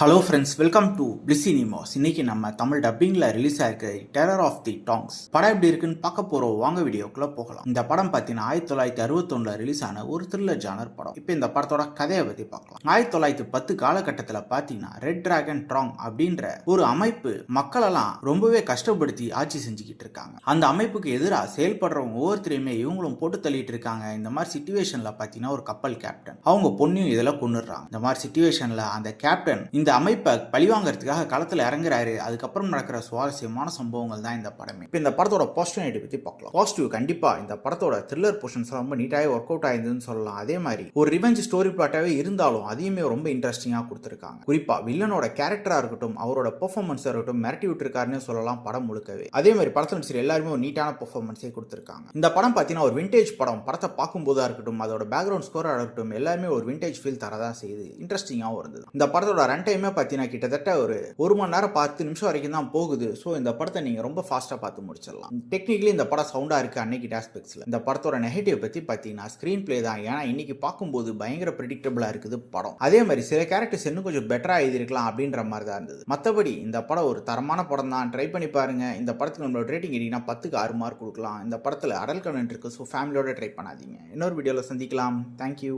Hello friends, welcome to Bliss cinemas. இன்னைக்கு நம்ம தமிழ் டப்பிங்ல ரிலீஸ் ஆயிருக்க டெரர் ஆஃப் தி டாங்ஸ் படம் எப்படி இருக்குன்னு பார்க்க போறோம். வாங்க வீடியோக்குள்ள போகலாம். இந்த படம் பார்த்தீங்கன்னா 1961 ரிலீஸ் ஆன ஒரு த்ரில்லர் ஜானர் படம். இப்போ இந்த படத்தோட கதையை பத்தி பார்க்கலாம். 1910 காலகட்டத்தில் பார்த்தீங்கன்னா ரெட் டிராகன் ட்ராங் அப்படின்ற ஒரு அமைப்பு மக்களெல்லாம் ரொம்பவே கஷ்டப்படுத்தி ஆட்சி செஞ்சுக்கிட்டு இருக்காங்க. அந்த அமைப்புக்கு எதிராக செயல்படுறவங்க ஒவ்வொருத்தரையுமே இவங்களும் போட்டு தள்ளிட்டு இருக்காங்க. இந்த மாதிரி சிச்சுவேஷன்ல பார்த்தீங்கன்னா ஒரு கப்பல் கேப்டன் அவங்க பொண்ணையும் இதில் கொண்டுடுறாங்க. இந்த மாதிரி சிச்சுவேஷன்ல அந்த கேப்டன் இந்த அமைப்பை பழிவாங்கிறதுக்காக களத்தில் இறங்குறாரு. அதுக்கப்புறம் நடக்கிற சுவாரஸ்யமான சம்பவங்கள் தான் இந்த படமே. இப்போ இந்த படத்தோட பாசிட்டிவ் பற்றி பார்க்கலாம். பாசிட்டிவ் கண்டிப்பா இந்த படத்தோட த்ரில்லர் போர்ஷன்ஸ் ரொம்ப நீட்டாகவே ஒர்க் அவுட் ஆயிருந்துன்னு சொல்லலாம். அதே மாதிரி ஒரு ரிவெஞ்ச் ஸ்டோரி பிளாட்டாவே இருந்தாலும் அதையுமே ரொம்ப இன்ட்ரெஸ்டிங்காக கொடுத்துருக்காங்க. குறிப்பா வில்லனோட கேரக்டரா இருக்கட்டும், அவரோட பெர்ஃபார்மன்ஸா இருக்கட்டும், மிரட்டி விட்டுருக்காருன்னு சொல்லலாம் படம் முழுக்கவே. அதே மாதிரி படத்தில் நடிச்ச எல்லாருமே ஒரு நீட்டான பெர்ஃபார்மன்ஸே கொடுத்துருக்காங்க. இந்த படம் பார்த்தீங்கன்னா ஒரு விண்டேஜ் படம். படத்தை பார்க்கும்போதா இருக்கட்டும், அதோட பேக்ரவுண்ட் ஸ்கோரா இருக்கட்டும், எல்லாருமே ஒரு விண்டேஜ் ஃபீல் தரதான் செய்யுது. இன்ட்ரெஸ்டிங்காகவும் இருந்தது. இந்த படத்தோட ரன் டைமே பார்த்தீங்கன்னா கிட்டத்தட்ட ஒரு 1 மணி நேரம் 10 நிமிஷம் வரைக்கும் தான் போகுது. ஸோ இந்த படத்தை நீங்கள் ரொம்ப ஃபாஸ்ட்டாக பார்த்து முடிச்சிடலாம். டெக்னிக்கலி இந்த படம் சவுண்டாக இருக்குது அன்னைக்கு ஆஸ்பெக்ட்ஸில். இந்த படத்தோட நெகட்டிவ் பற்றி பார்த்தீங்கன்னா ஸ்க்ரீன் பிளே தான். ஏன்னா இன்னைக்கு பார்க்கும்போது பயங்கர ப்ரெடிக்டபிளாக இருக்குது படம். அதே மாதிரி சில கேரக்டர்ஸ் இன்னும் கொஞ்சம் பெட்டராக எழுதிருக்கலாம் அப்படின்ற மாதிரி தான் இருந்தது. மற்றபடி இந்த படம் ஒரு தரமான படம் தான். ட்ரை பண்ணி பாருங்க. இந்த படத்துக்கு நம்மளோட ரேட்டிங் எடுத்தீங்கன்னா 10க்கு 6 மார்க் கொடுக்கலாம். இந்த படத்தில் அடல் கண்டென்ட் இருக்குது. ஸோ ஃபேமிலியோட ட்ரை பண்ணாதீங்க. இன்னொரு வீடியோவில் சந்திக்கலாம். தேங்க்யூ.